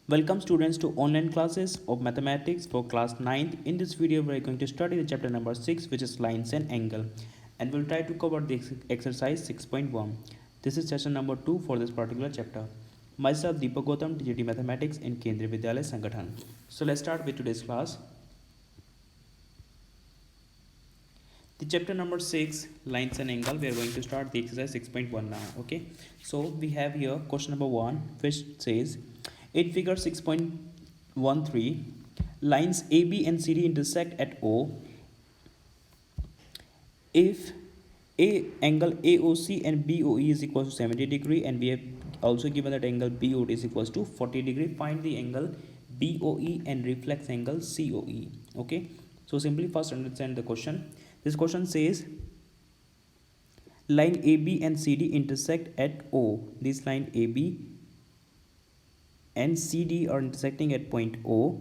Welcome students to online classes of mathematics for class 9th. In this video we are going to study the chapter number 6, which is lines and angle, and we'll try to cover the exercise 6.1. This is session number 2 for this particular chapter. Myself Deepak Gautam, TGT Mathematics in Kendriya Vidyalaya Sangathan. So let's start with today's class. The chapter number 6, lines and angle, we are going to start the exercise 6.1 now. Okay, so we have here question number 1, which says in figure 6.13, lines AB and CD intersect at O if angle AOC and BOE is equal to 70 degree, and we have also given that angle BOD is equals to 40 degree. Find the angle BOE and reflex angle COE. Okay, so simply first understand the question. This question says line AB and CD intersect at O. This line AB and CD are intersecting at point O,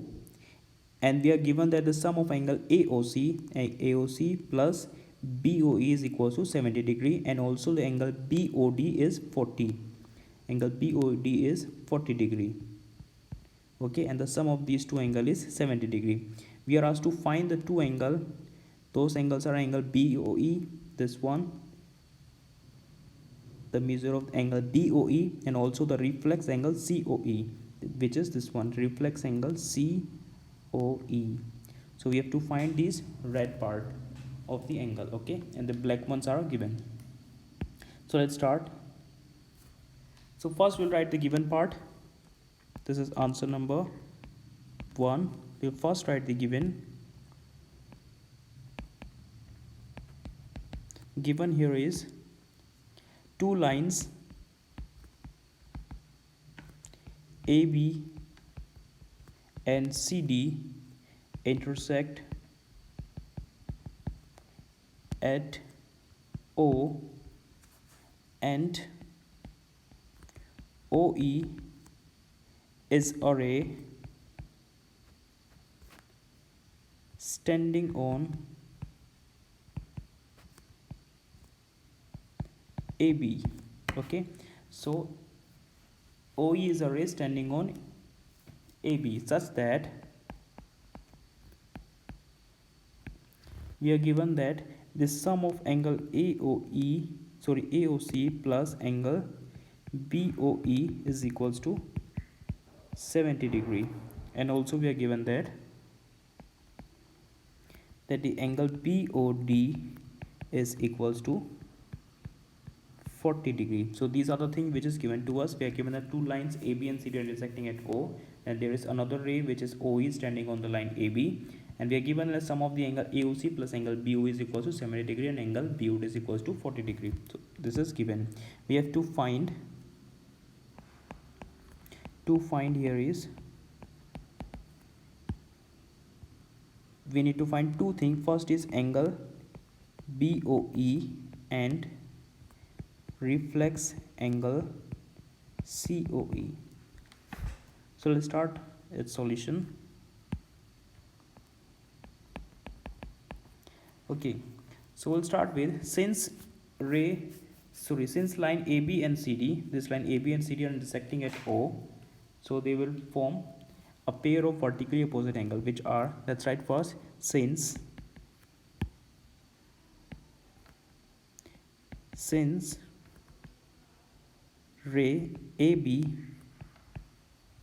and we are given that the sum of angle AOC plus BOE is equal to 70 degree, and also the angle BOD is 40. Angle BOD is 40 degree. Okay, and the sum of these two angles is 70 degree. We are asked to find the two angles. Those angles are angle BOE, this one, the measure of angle BOE, and also the reflex angle COE, which is this one, reflex angle COE. So we have to find this red part of the angle. Okay, and the black ones are given. So let's start. So first we'll write the given part. This is answer number 1. We'll first write the given. Given here is two lines AB and CD intersect at O, and OE is a ray standing on AB. Okay, so OE is a ray standing on AB such that we are given that the sum of angle AOC plus angle BOE is equals to 70 degree, and also we are given that the angle BOD is equals to 40 degree. So these are the things which is given to us. We are given that two lines AB and CD are intersecting at O, and there is another ray which is OE standing on the line AB, and we are given the sum of the angle AOC plus angle BOE is equals to 70 degree, and angle BOD is equals to 40 degree. So this is given. We have to find here is we need to find two things. First is angle BOE and reflex angle COE. So let's start its solution. Okay, so we'll start with since line AB and CD, this line AB and CD are intersecting at O, so they will form a pair of vertically opposite angle, which are, let's write first, since ray AB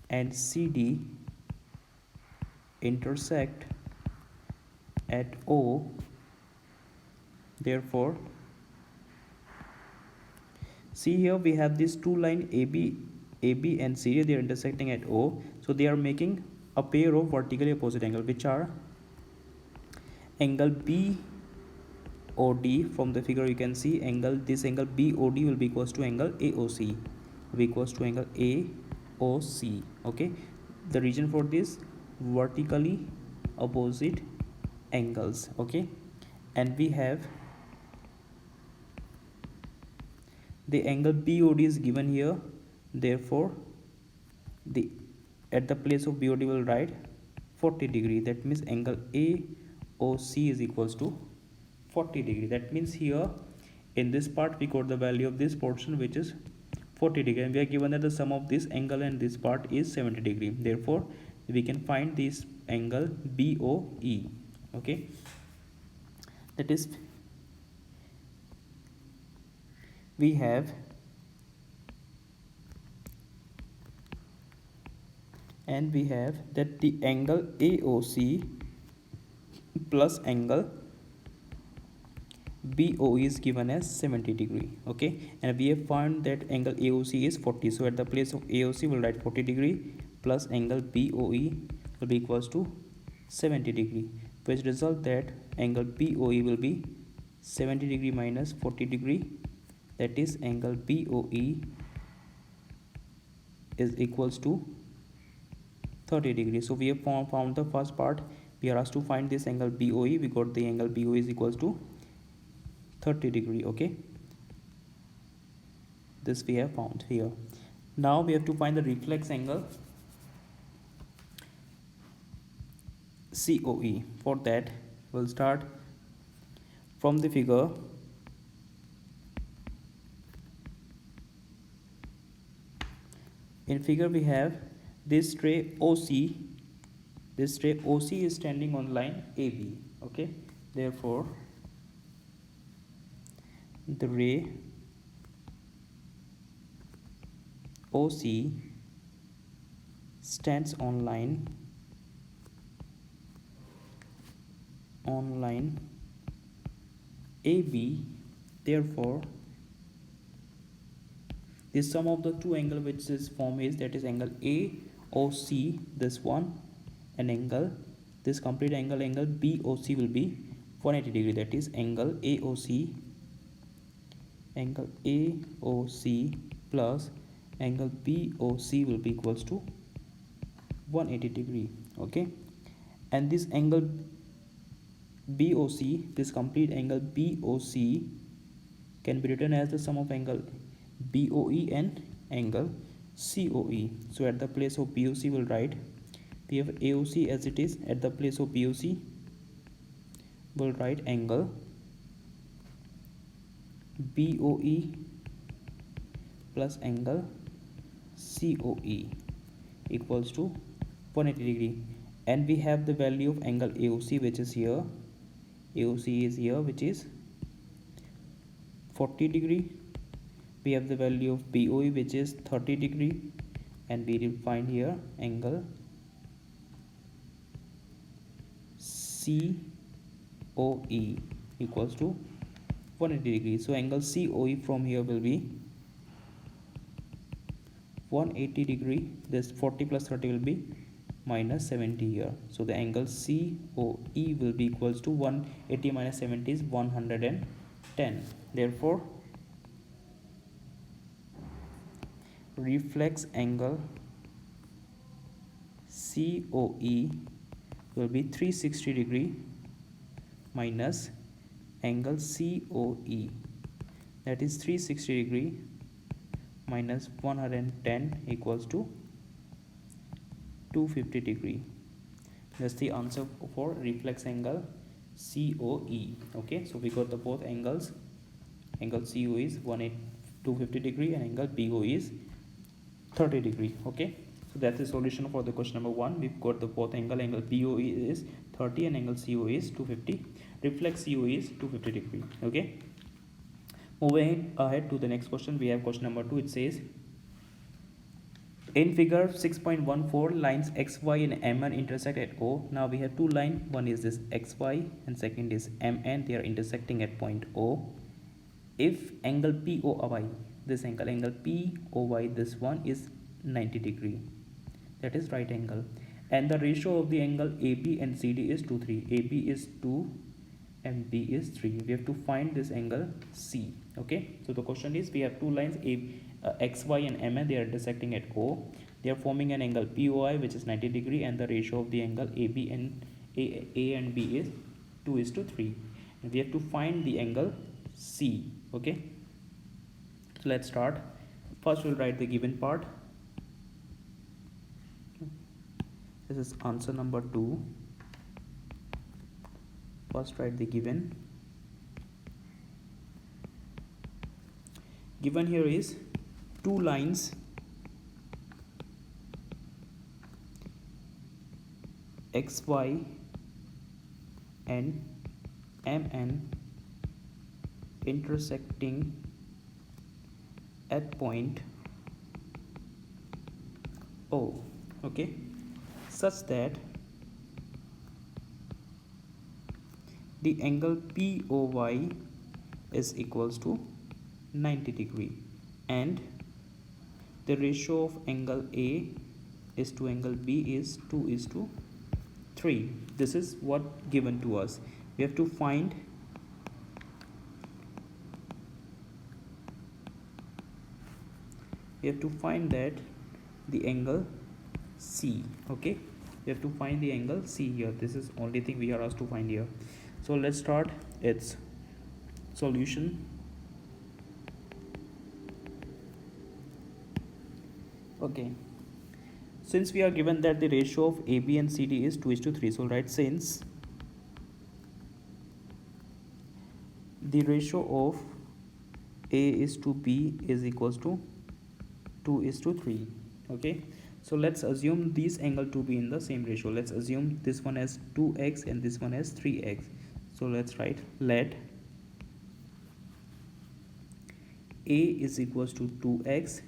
and CD intersect at O, therefore see here we have these two line AB and CD, they are intersecting at O, so they are making a pair of vertically opposite angle, which are angle BOD. From the figure you can see this angle BOD will be equals to angle AOC, will be equals to angle AOC. Okay, the reason for this, vertically opposite angles. Okay, and we have the angle BOD is given here, therefore at the place of BOD will write 40 degree. That means angle AOC is equals to 40 degree. That means here in this part we got the value of this portion, which is 40 degree, and we are given that the sum of this angle and this part is 70 degree. Therefore we can find this angle BOE. Okay, that is we have that the angle AOC plus angle BOE is given as 70 degree. Okay, and we have found that angle AOC is 40, so at the place of AOC we'll write 40 degree plus angle BOE will be equals to 70 degree, which result that angle BOE will be 70 degree minus 40 degree, that is angle BOE is equals to 30 degree. So we have found the first part. We are asked to find this angle BOE. We got the angle BOE is equals to 30 degree. Okay, this we have found here. Now we have to find the reflex angle COE. For that we'll start from the figure. In figure we have this ray OC. This ray OC is standing on line AB. Okay, therefore the ray OC stands on line AB. Therefore the sum of the two angle which is formed is, that is angle AOC, this one, and angle, this complete angle BOC will be 180 degree. That is angle AOC plus angle BOC will be equals to 180 degree. Okay, and this angle BOC, this complete angle BOC can be written as the sum of angle BOE and angle COE. So at the place of BOC we'll write, we have AOC as it is, at the place of BOC we'll write angle BOE plus angle COE equals to 180 degree, and we have the value of angle AOC which is here. AOC is here, which is 40 degree. We have the value of BOE which is 30 degree, and we will find here angle COE equals to 180 degrees. So angle COE from here will be 180 degree. This 40 plus 30 will be minus 70 here. So the angle COE will be equals to 180 minus 70 is 110. Therefore reflex angle COE will be 360 degree minus angle COE, that is 360 degree minus 110 equals to 250 degree. That's the answer for reflex angle COE. Okay, so we got the both angles. Angle COE is 250 degree and angle BOE is 30 degree. Okay, so that's the solution for the question number 1. We've got the both angle BOE is 30 and angle COE is 250. Reflex COE is 250 degree. Okay, moving ahead to the next question, we have question number 2. It says, in figure 6.14, lines XY and MN intersect at O. Now we have two lines. One is this XY and second is MN. They are intersecting at point O. If angle POY, this angle POY, this one is 90 degree, that is right angle, and the ratio of the angle AB and CD is 2, 3. AB is 2 and B is 3. We have to find this angle C. Okay, so the question is, we have two lines XY and MN. They are intersecting at O. They are forming an angle POI which is 90 degree, and the ratio of the angle AB and A and B is 2:3, and we have to find the angle C. Okay, so let's start. First we'll write the given part. This is answer number 2. First write the given. Given here is two lines XY and MN intersecting at point O, okay, such that the angle POY is equals to 90 degree and the ratio of angle A is to angle B is 2:3. This is what given to us. We have to find that the angle C, okay, we have to find the angle C here. This is only thing we are asked to find here. So let's start its solution. Okay, since we are given that the ratio of AB and CD is 2:3, so write since the ratio of A is to B is equals to 2:3, okay, so let's assume these angle to be in the same ratio. Let's assume this one has 2x and this one has 3x. So let's write let A is equals to 2x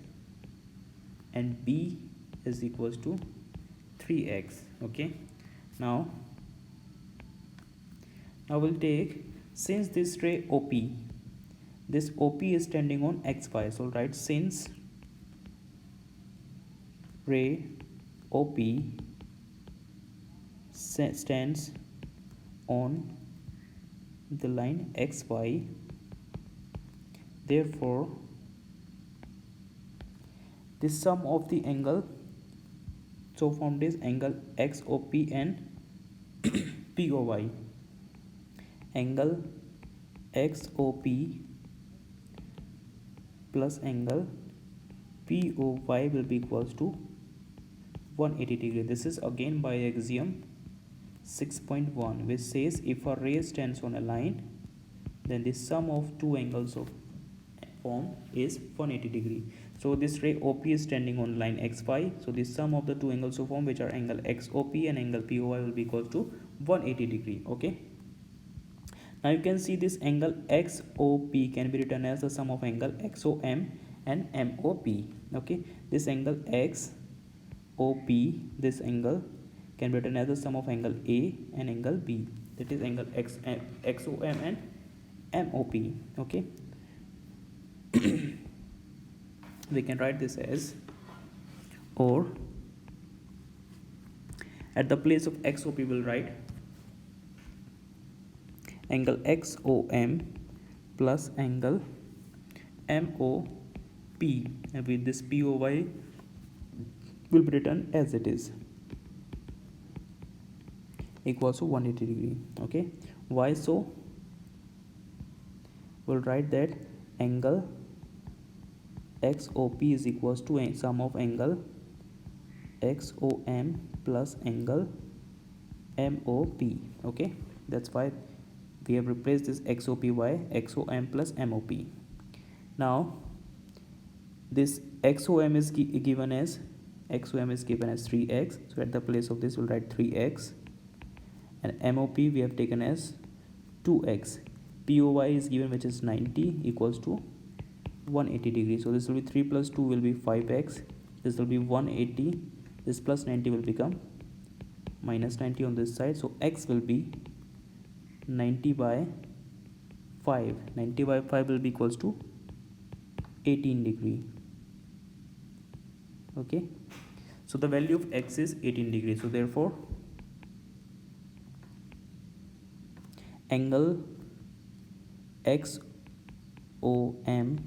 and B is equals to 3x, okay. Now we'll take, since this ray OP is standing on xy, so write since ray OP stands on the line xy, therefore the sum of the angle, so from this angle XOP and POY, angle XOP plus angle POY will be equals to 180 degree. This is again by axiom 6.1, which says if a ray stands on a line, then the sum of two angles of form is 180 degree. So this ray OP is standing on line xy, so the sum of the two angles of form, which are angle XOP and angle POY, will be equal to 180 degree, okay. Now you can see this angle XOP can be written as the sum of angle XOM and MOP, okay. This angle XOP, this angle can be written as the sum of angle A and angle B, that is angle XOM and MOP, okay. We can write this as, or at the place of XOP we will write angle XOM plus angle MOP, and with this POY will be written as it is, equals to 180 degree, okay. Why so? We'll write that angle XOP is equals to a sum of angle XOM plus angle MOP, okay. That's why we have replaced this XOP by XOM plus MOP. Now this XOM is given as 3x, so at the place of this we'll write 3x, and MOP we have taken as 2x. POY is given, which is 90, equals to 180 degrees. So this will be 3 plus 2 will be 5x, this will be 180, this plus 90 will become minus 90 on this side, so x will be 90 by 5. 90 by 5 will be equals to 18 degree, okay. So the value of x is 18 degrees, so therefore angle XOM,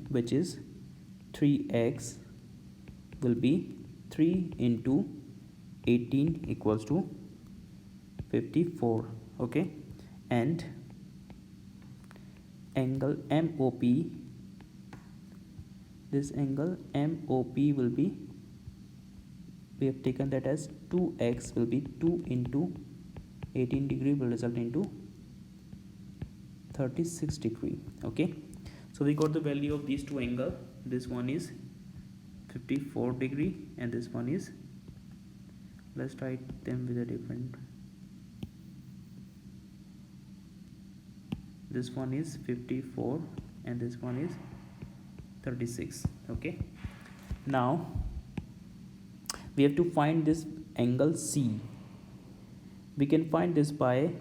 which is 3x, will be 3 into 18 equals to 54, okay. And angle MOP, this angle MOP will be, we have taken that as 2x, will be 2 into 18 degree will result into 36 degree, okay. So we got the value of these two angles. This one is 54 degree, and this one is, let's write them with a different, this one is 54 and this one is 36. Okay, now we have to find this angle C. We can find this by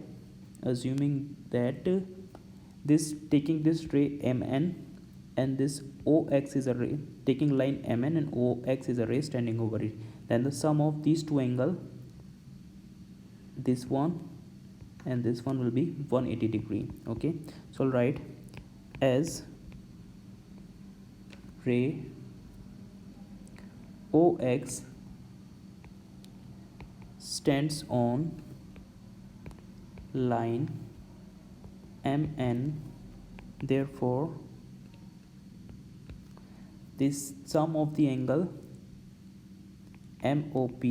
assuming that this, taking this ray MN and this OX is a ray, taking line MN and OX is a ray standing over it, then the sum of these two angles, this one and this one, will be 180 degree. Okay, so I'll write as ray OX stands on line MN, therefore this sum of the angle MOP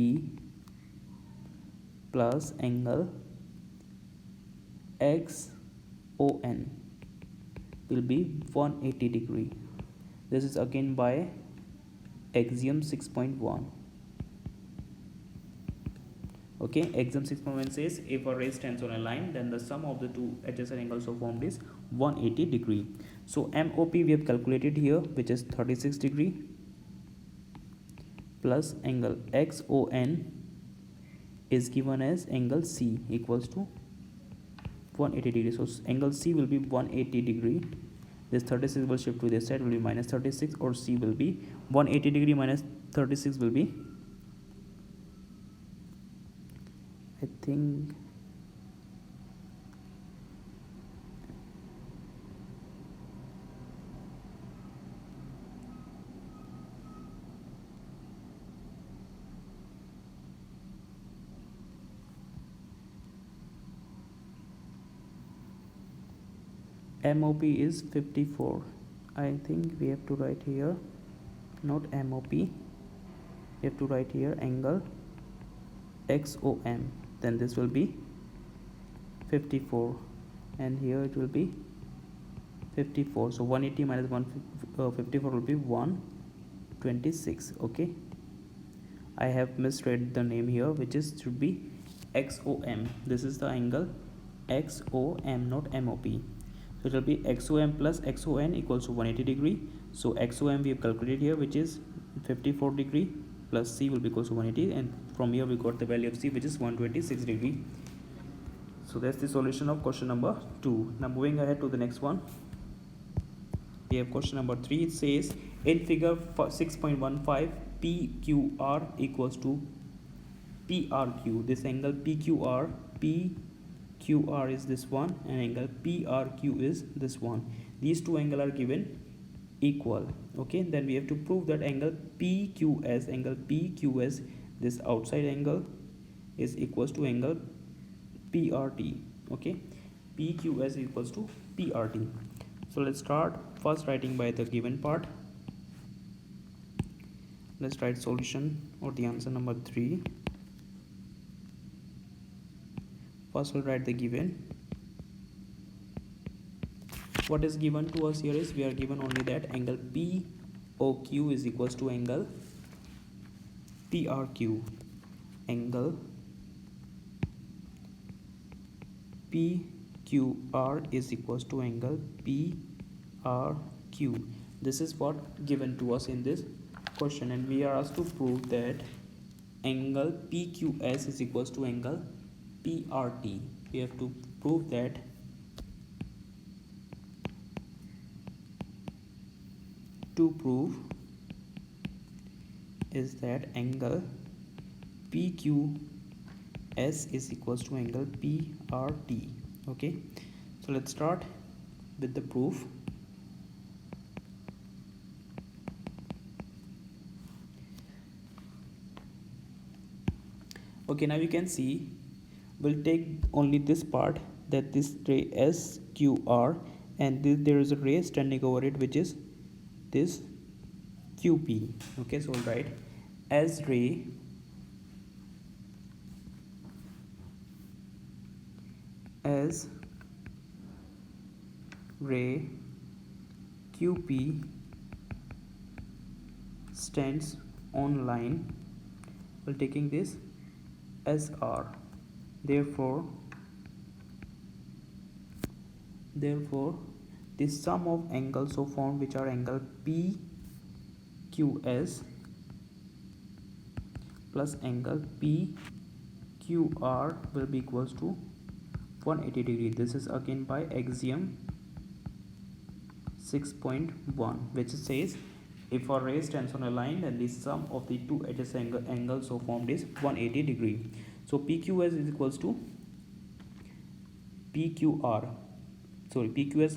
plus angle XON will be 180 degree. This is again by axiom 6.1. Okay, axiom 6.1 says if a ray stands on a line, then the sum of the two adjacent angles so formed is 180 degree. So MOP we have calculated here, which is 36 degree, plus angle XON is given as angle C equals to 180 degree. So angle C will be 180 degree. This 36 will shift to this side, will be minus 36, or C will be 180 degree minus 36 will be, I think, MOP is 54. I think we have to write here not MOP, we have to write here angle XOM, then this will be 54 and here it will be 54. So 180 minus 154 will be 126. Okay, I have misread the name here, which is should be XOM. This is the angle XOM, not MOP. So it will be XOM plus XON equals to 180 degree. So XOM we have calculated here, which is 54 degree, plus C will be equals to 180, and from here we got the value of C, which is 126 degree. So that's the solution of question number 2. Now moving ahead to the next one, we have question number 3. It says in figure 6.15 PQR equals to PRQ. This angle PQR is this one, and angle PRQ is this one. These two angles are given equal. Okay, then we have to prove that angle PQS, this outside angle, is equals to angle PRT. Okay, PQS equals to PRT. So let's start first writing by the given part. Let's write solution or the answer number 3. First we'll write the given. What is given to us here is we are given only that angle POQ is equals to angle PRQ. Angle PQR is equals to angle PRQ. This is what given to us in this question, and we are asked to prove that angle PQS is equals to angle PRT. We have to prove that is that angle PQS is equals to angle PRT. Okay, so let's start with the proof. Okay, now you can see we'll take only this part, that this ray SQR, and there is a ray standing over it, which is this QP. Okay, so we'll write as ray QP stands on line while taking this as R. Therefore the sum of angles so formed, which are angle PQS plus angle PQR, will be equals to 180 degree. This is again by axiom 6.1, which says if a ray stands on a line, then the sum of the two adjacent angles so formed is 180 degree. So PQS is equals to PQS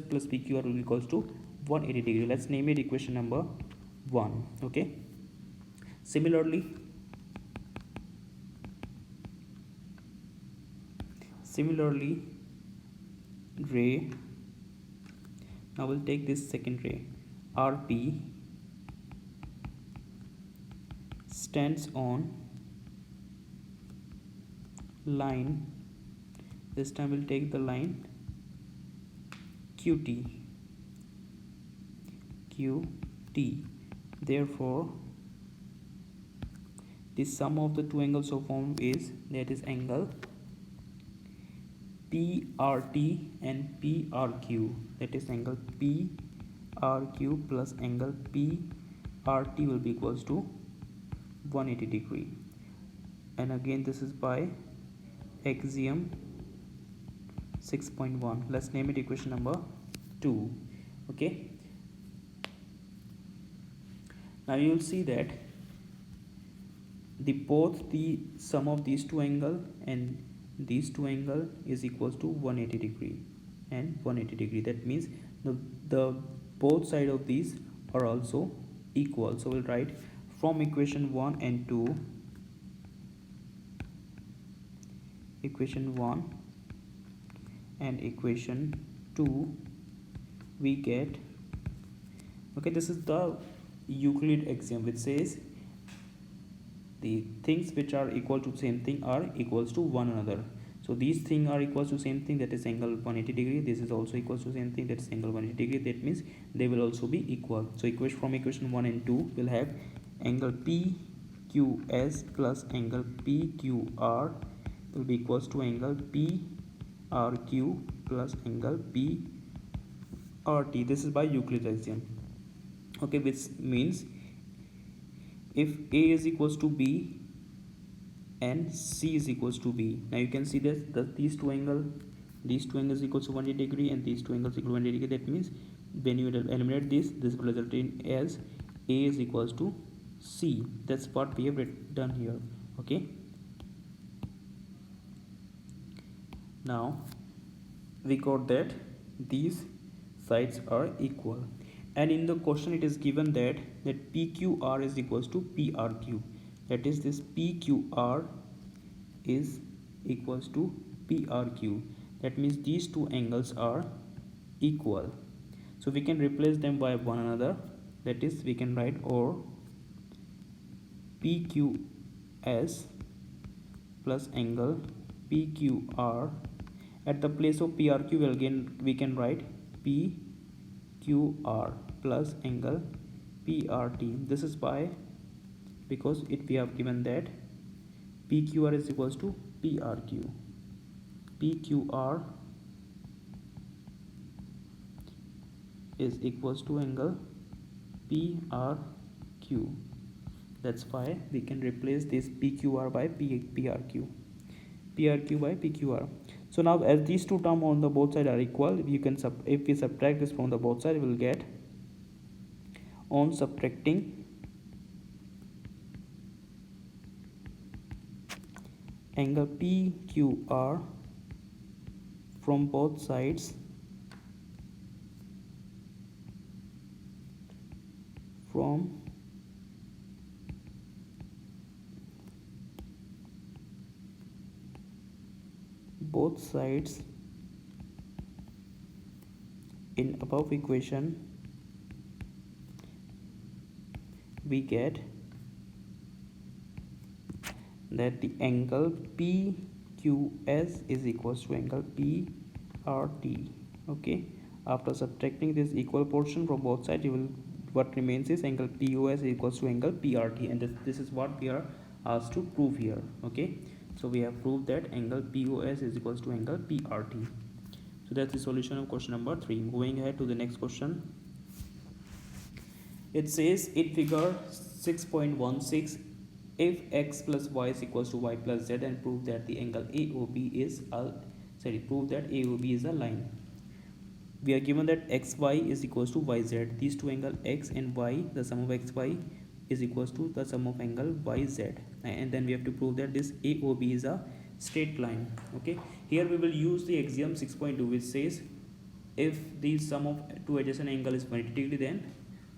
plus PQR will be equals to 180 degree. Let's name it equation number 1. Okay. Similarly, ray, now we'll take this second ray, RP, stands on line. This time we'll take the line QT. Therefore the sum of the two angles so formed is, that is angle PRT and PRQ, that is angle PRQ plus angle PRT will be equals to 180 degree. And again this is by axiom 6.1. let's name it equation number 2. Okay, now you will see that both the sum of these two angle and these two angle is equals to 180 degree and 180 degree. That means the both side of these are also equal. So we'll write from equation 1 and 2, equation 1 and equation 2 we get, okay, this is the Euclid axiom, which says the things which are equal to same thing are equals to one another. So these things are equals to same thing, that is angle 180 degree. This is also equals to same thing, that is angle 180 degree. That means they will also be equal. So from equation 1 and 2 we'll have angle PQS plus angle PQR will be equals to angle PRQ plus angle PRT. This is by Euclid's axiom. Okay, which means if A is equals to B and C is equals to B, now you can see that these two angles equals to 180 degree and these two angles equal to 180 degree. That means when you eliminate this will result in as A is equals to C. That's what we have done here. Okay, now we got that these sides are equal, and in the question it is given that PQR is equals to PRQ. That is, this PQR is equals to PRQ. That means these two angles are equal. So we can replace them by one another. That is, we can write or PQS plus angle PQR. At the place of PRQ we can write PQR plus angle PRT. This is by because we have given that PQR is equals to PRQ. PQR is equals to angle PRQ. That's why we can replace this PQR by PRQ. PRQ by PQR. So now as these two terms on the both sides are equal, you can if we subtract this from the both sides, we will get, on subtracting angle PQR from both sides, in above equation we get that the angle PQS is equals to angle PRT. Okay, after subtracting this equal portion from both sides, you will what remains is angle POS equals to angle PRT, and this is what we are asked to prove here. Okay, so we have proved that angle POS is equals to angle PRT. So that's the solution of question number 3. Going ahead to the next question. It says in figure 6.16, if x plus y is equals to y plus z, and prove that the angle AOB is a line. We are given that xy is equals to yz. These two angles x and y, the sum of xy is equals to the sum of angle yz, and then we have to prove that this AOB is a straight line. Okay, here we will use the axiom 6.2, which says if the sum of two adjacent angle is 180 degree, then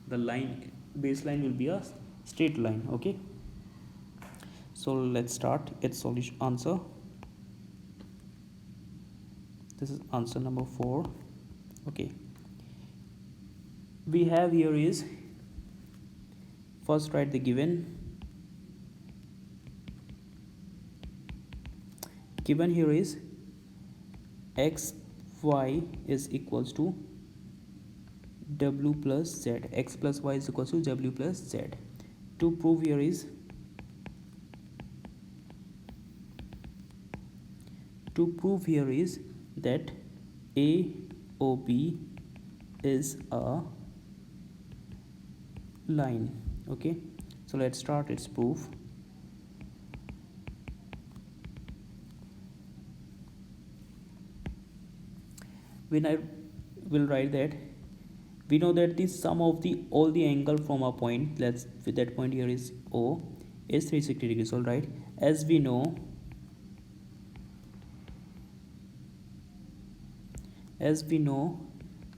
the line baseline will be a straight line. Okay, so let's start its solution answer. This is answer number 4. Okay, we have here is, first write the given here is xy is equals to w plus z. X plus y is equals to w plus z. To prove here is, that AOB is a line. Okay, so let's start its proof. When I will write that, we know that the sum of all the angle from a point, let's with that point here is O, is 360 degrees. All right, as we know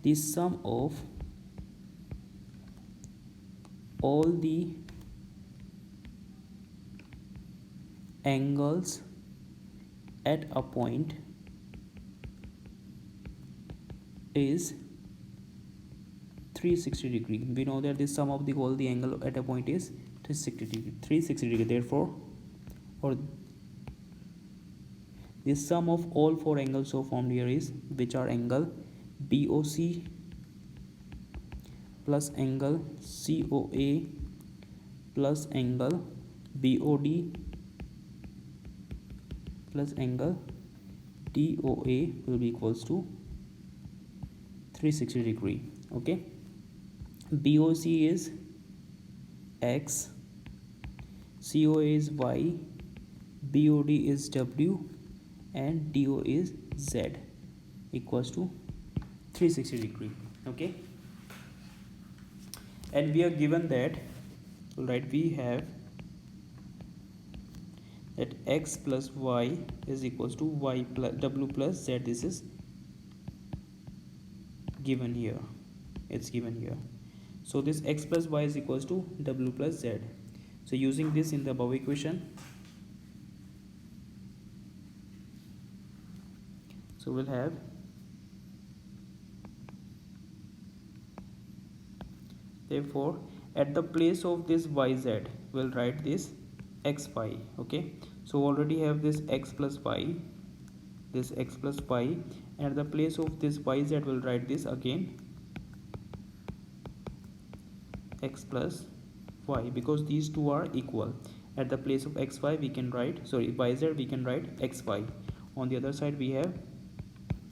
the sum of all the angles at a point is 360 degree. We know that the sum of all the angle at a point is 360 degree. Therefore, or the sum of all four angles so formed here is, which are angle BOC plus angle COA plus angle BOD plus angle DOA will be equals to 360 degree. Okay, BOC is X, COA is Y, BOD is W, and DO is Z, equals to 360 degree. Okay, and we are given that, right, we have that x plus y is equals to y plus w plus z. This is given here, it's given here. So this x plus y is equals to w plus z. So using this in the above equation, so we'll have therefore at the place of this yz we'll write this xy. Okay, so already have this x plus y, and at the place of this yz we'll write this again x plus y, because these two are equal. At the place of xy we can write, yz we can write xy. On the other side we have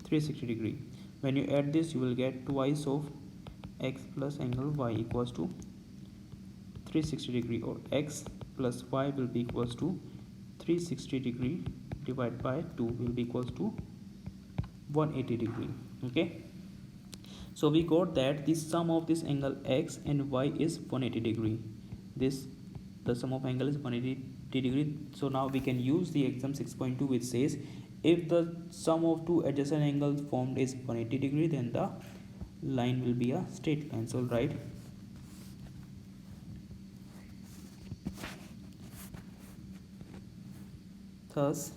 360 degree. When you add this you will get twice of x plus angle y equals to 360 degree, or x plus y will be equals to 360 degree divided by 2 will be equals to 180 degree. Okay, so we got that the sum of this angle x and y is 180 degree. The sum of angle is 180 degree. So now we can use the axiom 6.2, which says if the sum of two adjacent angles formed is 180 degree, then the line will be a straight line. So right, thus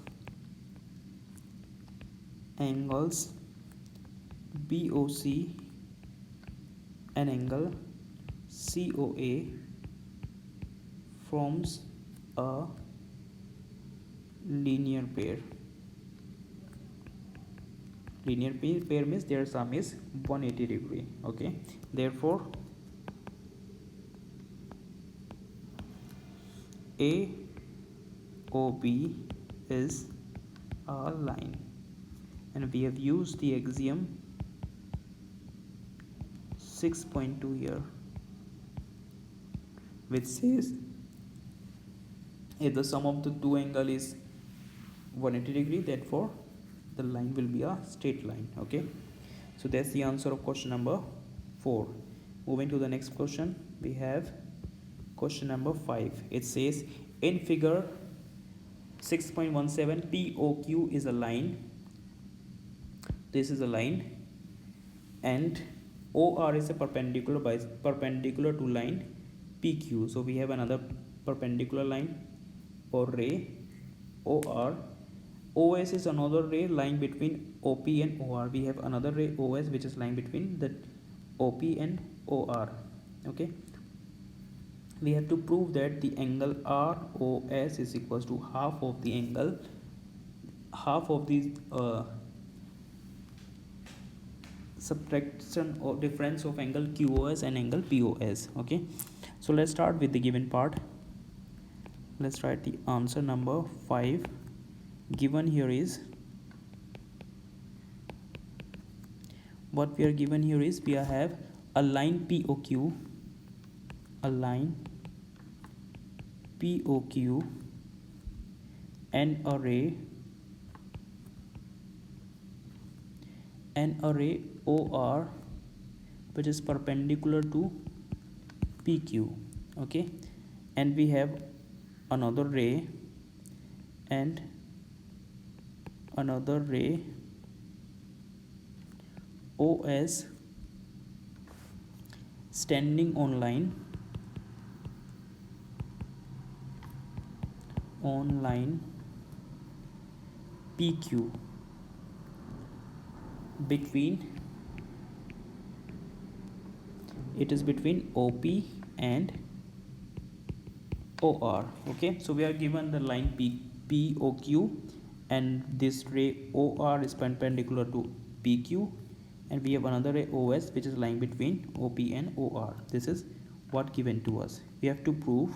angles BOC and angle COA forms a linear pair. Linear pair means their sum is 180 degree. Okay, therefore AOB is a line, and we have used the axiom 6.2 here, which says if the sum of the two angle is 180 degree, therefore the line will be a straight line. Okay, so that's the answer of question number 4. Moving to the next question, we have question number 5. It says in figure 6.17 POQ is a line. This is a line, and OR is a perpendicular to line PQ. So we have another perpendicular line or ray OR. OS is another ray lying between OP and OR. We have another ray OS which is lying between the OP and OR. Okay, we have to prove that the angle ROS is equals to half of the subtraction or difference of angle QOS and angle POS. Okay, so let's start with the given part. Let's write the answer number 5. Given here is, what we are given here is, we have a line POQ, and an array OR which is perpendicular to PQ. Okay, and we have another ray and another ray OS standing on line PQ between OP and OR. Okay, so we are given the line POQ, and this ray OR is perpendicular to PQ, and we have another ray OS which is lying between OP and OR. This is what given to us. We have to prove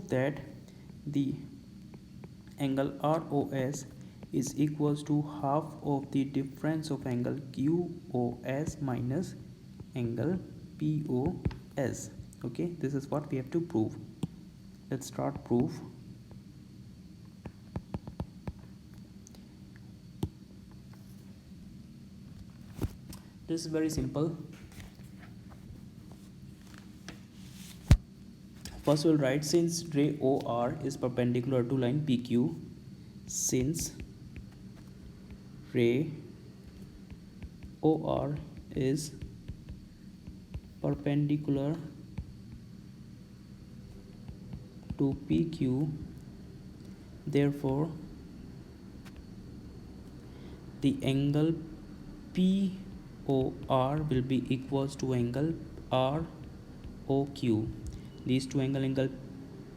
that the angle ROS is equals to half of the difference of angle QOS minus angle POS. Okay, this is what we have to prove. Let's start proof. This is very simple. First we'll write, since ray OR is perpendicular to line PQ, since ray OR is perpendicular to PQ, therefore the angle POR will be equals to angle ROQ. These two angle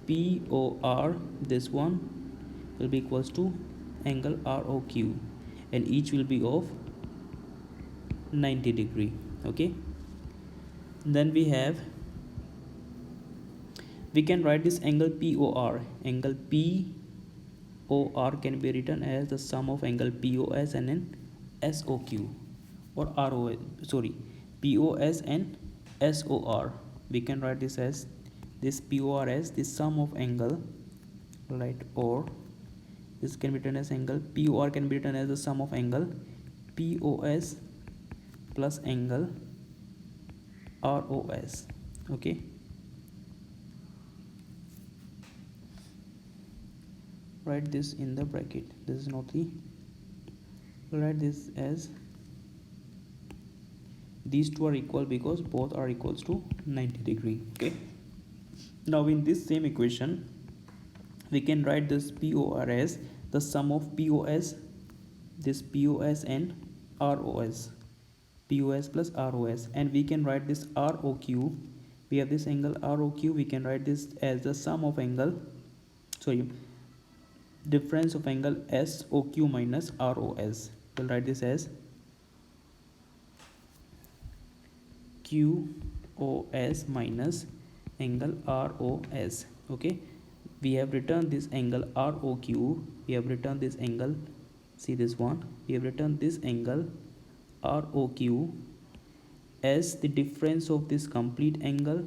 POR, this one will be equals to angle ROQ, and each will be of 90 degree. Okay, then we can write this angle POR. Angle POR can be written as the sum of angle POS and an SOQ, or POS and SOR. We can write this as this POR as the sum of angle, right? Or this can be written as angle POR can be written as the sum of angle POS plus angle ROS. Okay, write this in the bracket. This is not the, write this as these two are equal because both are equals to 90 degree. Okay, now in this same equation we can write this POR as the sum of POS, this POS and ROS, POS plus ROS, and we can write this ROQ we have this angle ROQ. We can write this as the sum of angle, sorry, difference of angle SOQ minus ROS. We'll write this as QOS minus angle ROS. Okay, we have written this angle ROQ, we have written this angle, see this one, we have written this angle ROQ as the difference of this complete angle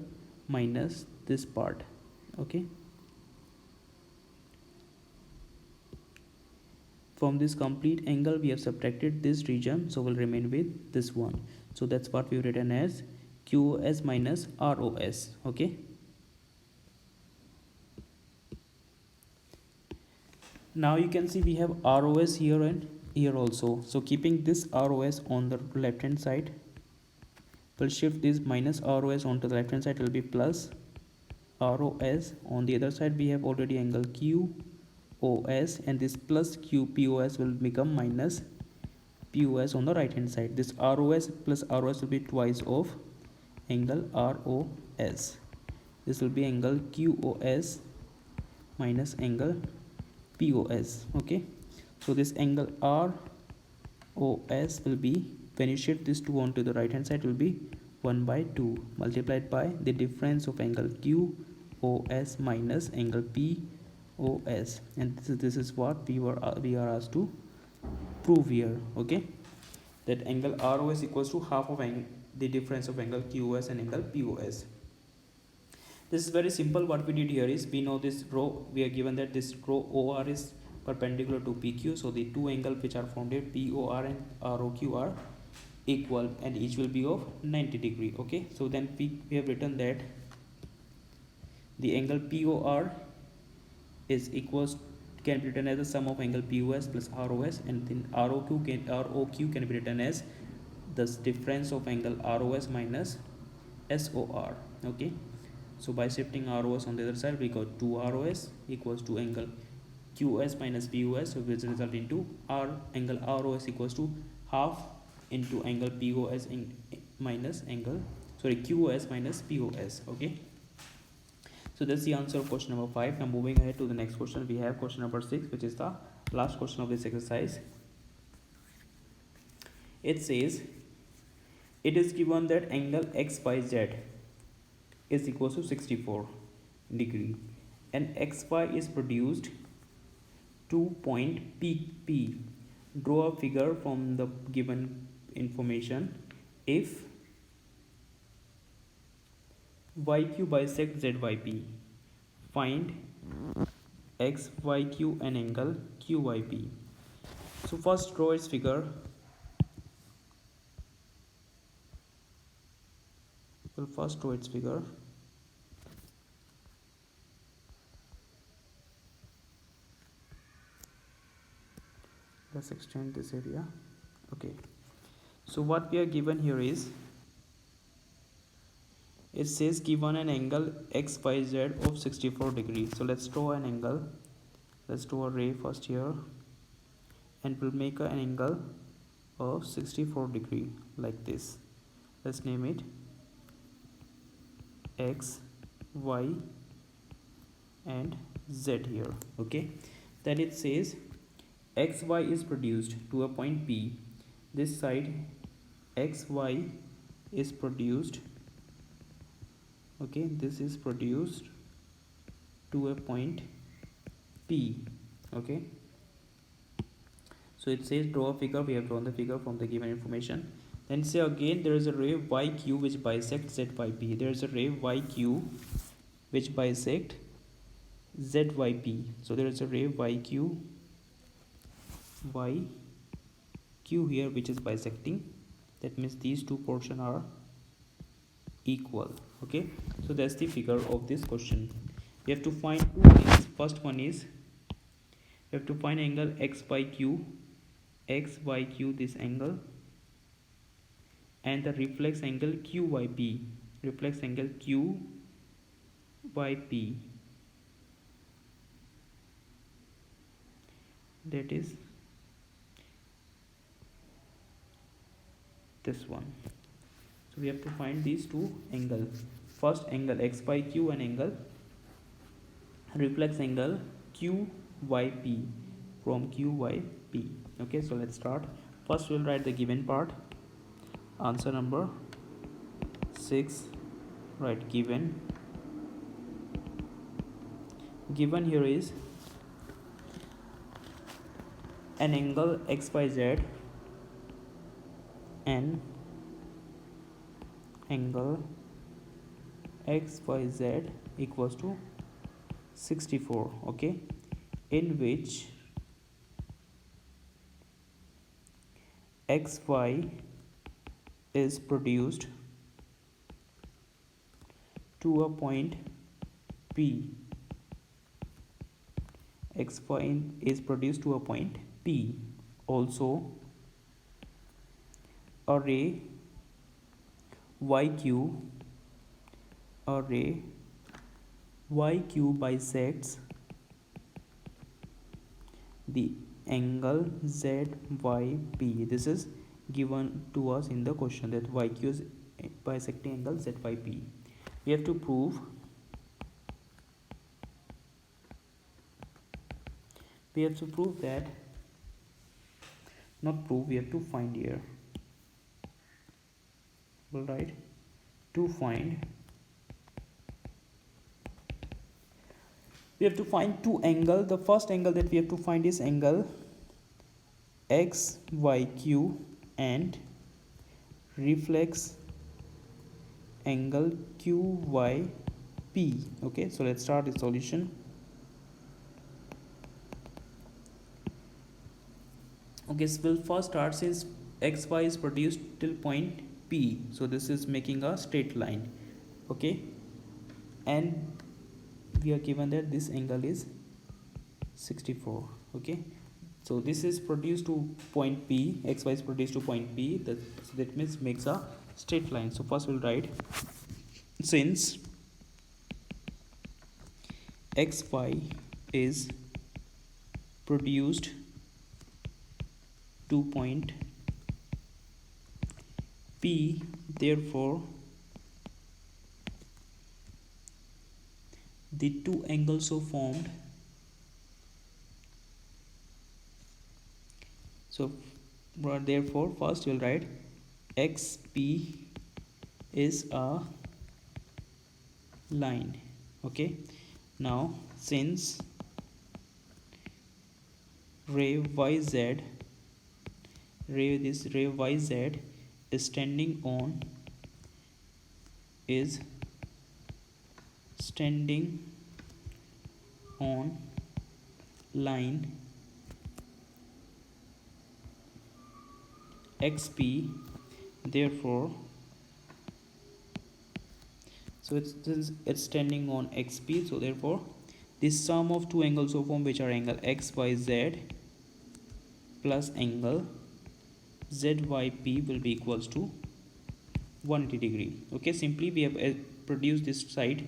minus this part. Okay, from this complete angle we have subtracted this region, so we'll remain with this one. So that's what we've written as QOS minus ROS. Okay, now you can see we have ROS here and here also. So keeping this ROS on the left hand side, we'll shift this minus ROS onto the left hand side, it will be plus ROS. On the other side we have already angle QOS, and this plus QPOS will become minus POS on the right hand side. This ROS plus ROS will be twice of angle ROS. This will be angle QOS minus angle POS. Okay, so this angle ROS will be, when you shift this 2 onto the right hand side, will be 1 by 2 multiplied by the difference of angle QOS minus angle POS, and this is what we are asked to prove here. Okay, that angle ROS equals to half of the difference of angle QOS and angle POS. This is very simple. What we did here is, we know this row, we are given that this row OR is perpendicular to PQ, so the two angles which are formed here, POR and ROQ, are equal and each will be of 90 degree. Okay, so then we have written that the angle POR is equals, can be written as the sum of angle POS plus ROS, and then ROQ can be written as the difference of angle ROS minus SOR. Okay, so by shifting ROS on the other side, we got 2 ROS equals to angle QS minus POS, so which result into angle ROS equals to half into angle POS minus angle, sorry, QOS minus POS. Okay, so that's the answer of question number 5. Now moving ahead to the next question, we have question number 6, which is the last question of this exercise. It says, it is given that angle XYZ is equal to 64 degree and XY is produced to point P. Draw a figure from the given information if YQ bisects ZYP. Find XYQ and angle QYP. So first draw its figure. We'll first draw its figure. Let's extend this area. Okay, so what we are given here is, it says given an angle XYZ of 64 degrees. So let's draw an angle. Let's draw a ray first here, and we'll make an angle of 64 degree like this. Let's name it X, Y and Z here. Okay, then it says XY is produced to a point P. This side XY is produced, okay, this is produced to a point P. Okay, so it says draw a figure. We have drawn the figure from the given information. Then say again, there is a ray YQ which bisects ZYP. There is a ray YQ which bisects ZYP. So there is a ray YQ here which is bisecting. That means these two portions are equal. Okay, so that's the figure of this question. We have to find two things. First one is, we have to find angle XYQ, this angle, and the reflex angle QYP, that is this one. So we have to find these two angles. first angle x by q and angle reflex angle QYP from QYP. Okay, so let's start. First we'll write the given part. Answer number 6. Right, given here is an angle XYZ, an angle XYZ equals to 64. Okay, in which XY is produced to a point P. XY is produced to a point P. Also, a ray YQ bisects the angle ZYP. This is given to us in the question, that YQ is bisecting angle ZYP. We have to prove that, not prove, we have to find here. All right, to find, we have to find two angles. The first angle that we have to find is angle XYQ and reflex angle QYP. Okay, so let's start the solution. Okay, so we'll first start, since XY is produced till point P, so this is making a straight line. Okay, and we are given that this angle is 64. Okay, so this is produced to point P, XY is produced to point P, so that means makes a straight line. So first we'll write, since XY is produced to point P, therefore the two angles so formed, so therefore first we'll write XP is a line. Okay, now since ray YZ is standing on line XP, therefore, so it's standing on XP, so therefore the sum of two angles so formed, which are angle XYZ plus angle ZYP, will be equals to 180 degree. Okay, simply we have produced this side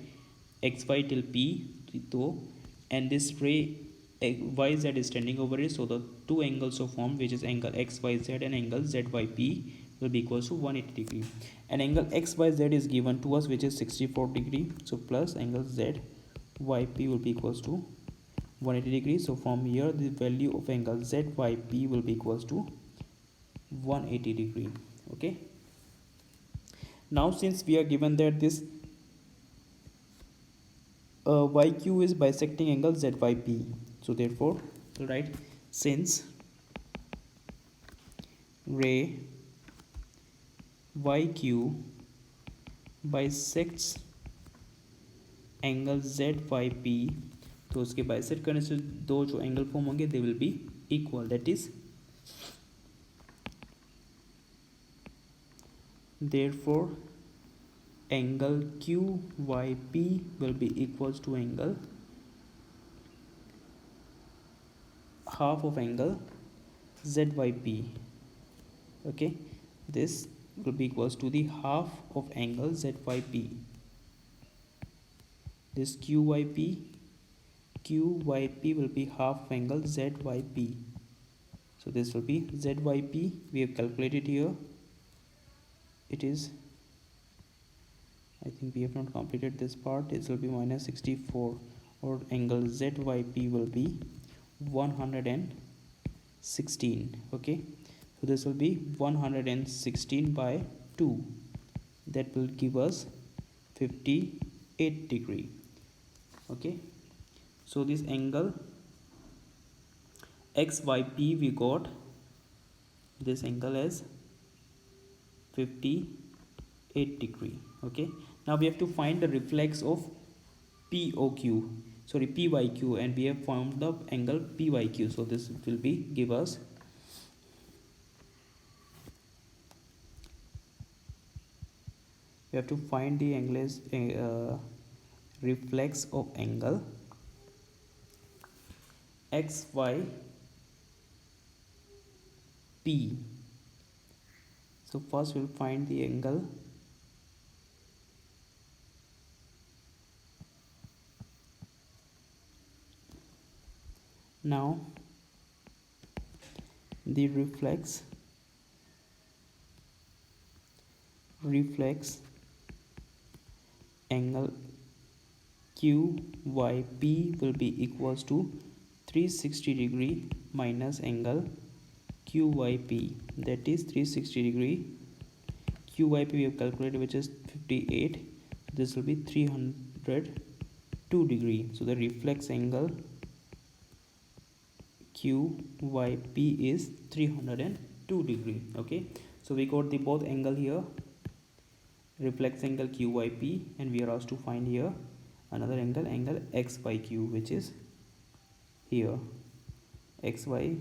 XY till P, and this ray YZ is standing over it, so the two angles so formed, which is angle XYZ and angle ZYP, will be equals to 180 degree. And angle XYZ is given to us, which is 64 degree, so plus angle ZYP will be equals to 180 degree. So from here the value of angle ZYP will be equals to 180 degree. Okay, now since we are given that this YQ is bisecting angle ZYP, so therefore we'll write, since ray YQ bisects angle ZYP, तो उसके bisect करने से दो जो angle form होंगे they will be equal, that is therefore angle QYP will be equals to angle half of angle ZYP. Okay, this will be equals to the half of angle ZYP. This QYP will be half of angle ZYP. So this will be ZYP, we have calculated here, it is I think we have not completed this part. It will be minus 64, or angle ZYP will be 116. Okay, so this will be 116 by 2. That will give us 58 degree. Okay, so this angle XYP, we got this angle as 58 degree. Okay, now we have to find the reflex of PYQ, and we have found the angle PYQ. So this will be give us we have to find the angle reflex of angle XYP. So first we'll find the angle now. The reflex angle QYP will be equals to 360 degree minus angle QYP, that is 360 degree. QYP we have calculated, which is 58. This will be 302 degree. So the reflex angle QYP is 302 degree. Okay, so we got the both angle here, reflex angle QYP, and we are asked to find here another angle XYQ, which is here XY.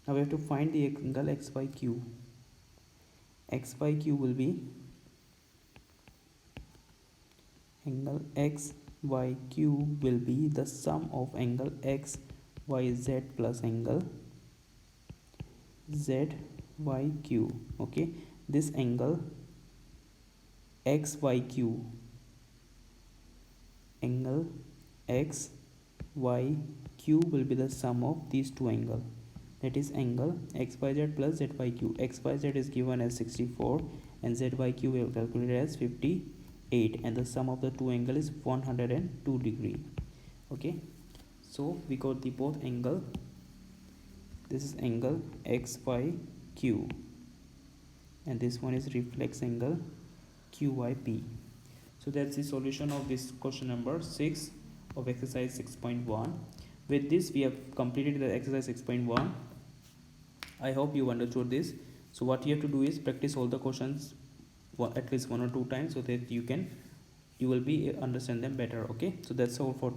Now we have to find the angle XYQ. XYQ will be angle XYQ will be the sum of angle XYZ plus angle ZYQ. Okay, this angle XYQ, angle XYQ will be the sum of these two angles, that is angle XYZ plus ZYQ. XYZ is given as 64 and ZYQ we have calculated as 58, and the sum of the two angles is 102 degree. Okay, so we got the both angle. This is angle XYQ, and this one is reflex angle QYP. So that's the solution of this question number 6 of exercise 6.1. With this we have completed the exercise 6.1. I hope you understood this. So what you have to do is practice all the questions at least 1 or 2 times, so that you will be understand them better. Okay, so that's all for